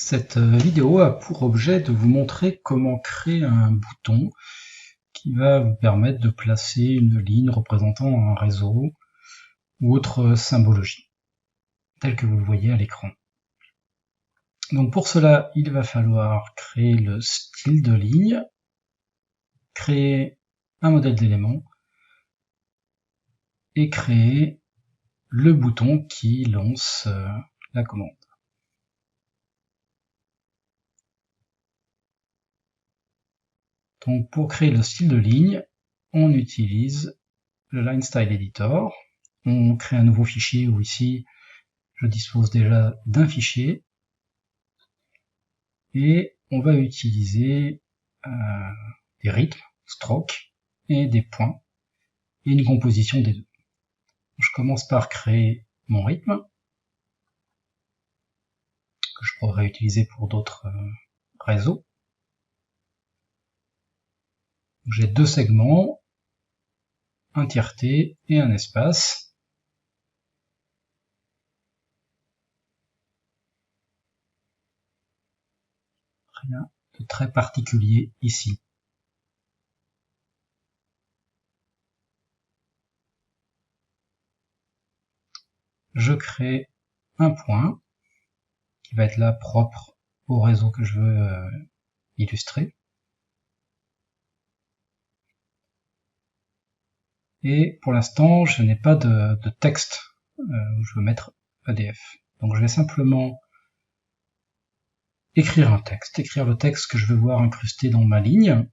Cette vidéo a pour objet de vous montrer comment créer un bouton qui va vous permettre de placer une ligne représentant un réseau ou autre symbologie, telle que vous le voyez à l'écran. Donc pour cela, il va falloir créer le style de ligne, créer un modèle d'élément et créer le bouton qui lance la commande. Donc pour créer le style de ligne, on utilise le Line Style Editor. On crée un nouveau fichier où ici je dispose déjà d'un fichier et on va utiliser des rythmes, strokes et des points et une composition des deux. Je commence par créer mon rythme que je pourrais utiliser pour d'autres réseaux. J'ai deux segments, un tiers-T et un espace. Rien de très particulier ici. Je crée un point qui va être là propre au réseau que je veux illustrer. Et pour l'instant, je n'ai pas de texte où je veux mettre EDF. Donc je vais simplement écrire un texte, écrire le texte que je veux voir incrusté dans ma ligne.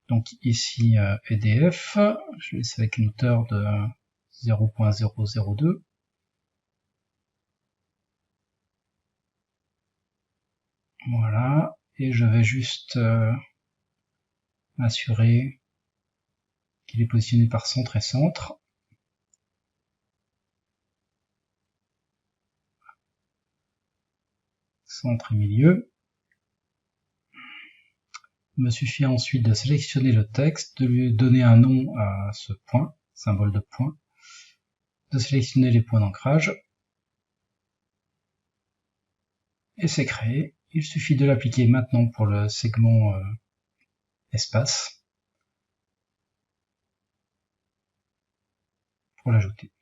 Donc ici EDF, je laisse avec une hauteur de 0.002. Voilà, et je vais juste m'assurer qu'il est positionné par centre et centre. Centre et milieu. Il me suffit ensuite de sélectionner le texte, de lui donner un nom à ce point, symbole de point, de sélectionner les points d'ancrage, et c'est créé. Il suffit de l'appliquer maintenant pour le segment espace, pour l'ajouter.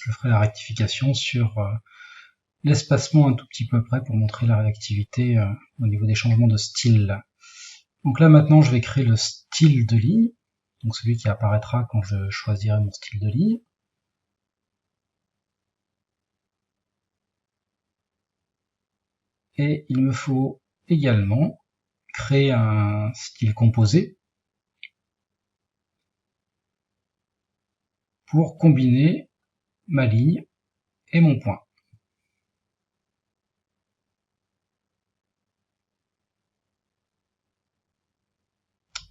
Je ferai la rectification sur l'espacement un tout petit peu près pour montrer la réactivité au niveau des changements de style. Donc là maintenant je vais créer le style de ligne, donc celui qui apparaîtra quand je choisirai mon style de ligne. Et il me faut également créer un style composé pour combiner ma ligne et mon point.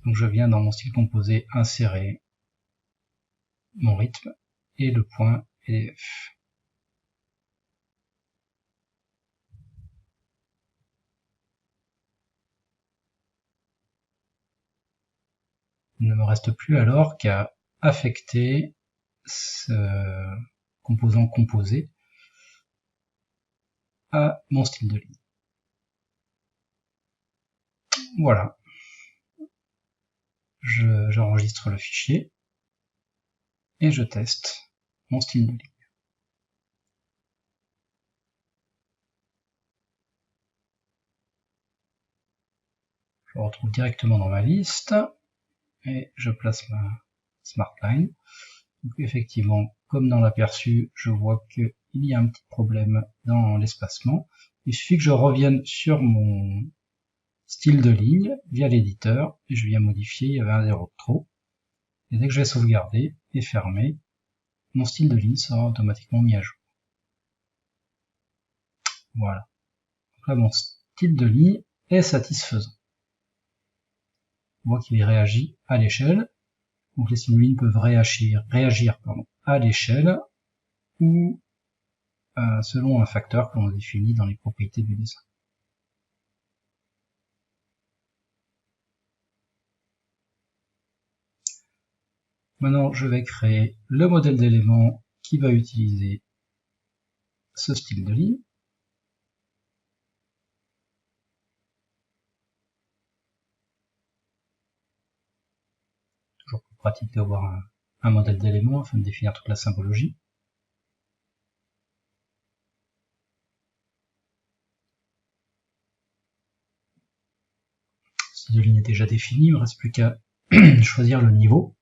Donc je viens dans mon style composé insérer mon rythme et le point EDF. Il ne me reste plus alors qu'à affecter ce composant composé à mon style de ligne. Voilà. J'enregistre le fichier et je teste mon style de ligne. Je le retrouve directement dans ma liste et je place ma Smart Line. Donc effectivement, comme dans l'aperçu, je vois qu'il y a un petit problème dans l'espacement. Il suffit que je revienne sur mon style de ligne via l'éditeur et je viens modifier, il y avait un 0 de trop. Et dès que je vais sauvegarder et fermer, mon style de ligne sera automatiquement mis à jour. Voilà. Donc là, mon style de ligne est satisfaisant. On voit qu'il réagit à l'échelle. Donc les styles de ligne peuvent réagir à l'échelle ou selon un facteur que l'on définit dans les propriétés du dessin. Maintenant, je vais créer le modèle d'élément qui va utiliser ce style de ligne. pratique d'avoir un modèle d'éléments afin de définir toute la symbologie. Si la ligne est déjà définie, il ne me reste plus qu'à choisir le niveau.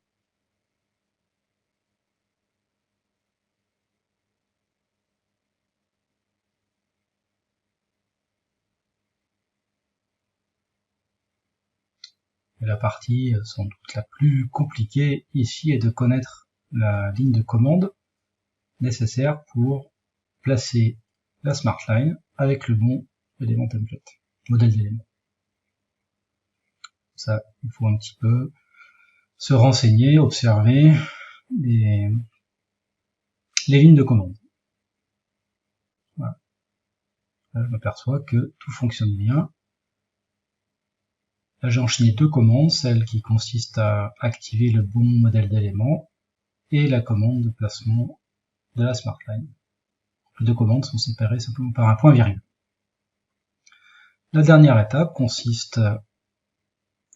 Et la partie sans doute la plus compliquée ici est de connaître la ligne de commande nécessaire pour placer la SmartLine avec le bon élément template, modèle d'élément. Ça, il faut un petit peu se renseigner, observer les lignes de commande. Voilà. Là, je m'aperçois que tout fonctionne bien. Là, j'ai enchaîné deux commandes, celle qui consiste à activer le bon modèle d'élément et la commande de placement de la SmartLine. Les deux commandes sont séparées simplement par un point virgule. La dernière étape consiste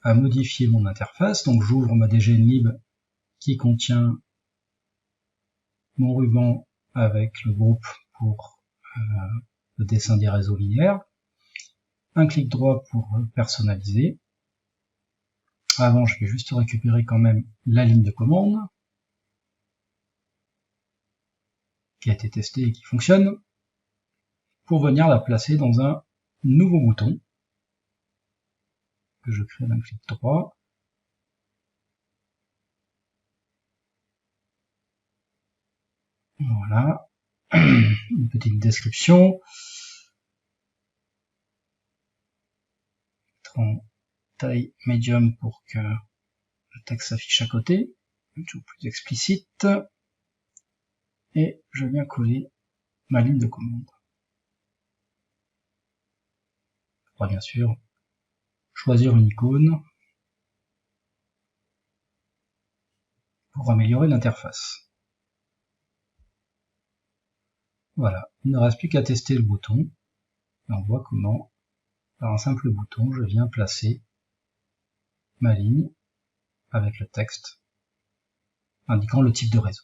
à modifier mon interface. Donc j'ouvre ma DGNlib qui contient mon ruban avec le groupe pour le dessin des réseaux linéaires. Un clic droit pour personnaliser. Avant, je vais juste récupérer quand même la ligne de commande qui a été testée et qui fonctionne pour venir la placer dans un nouveau bouton que je crée d'un clic droit. Voilà, une petite description. En taille médium pour que le texte s'affiche à côté, toujours plus explicite. Et je viens coller ma ligne de commande. Je pourrais bien sûr choisir une icône pour améliorer l'interface. Voilà, il ne reste plus qu'à tester le bouton. Et on voit comment, par un simple bouton, je viens placer ma ligne avec le texte indiquant le type de réseau.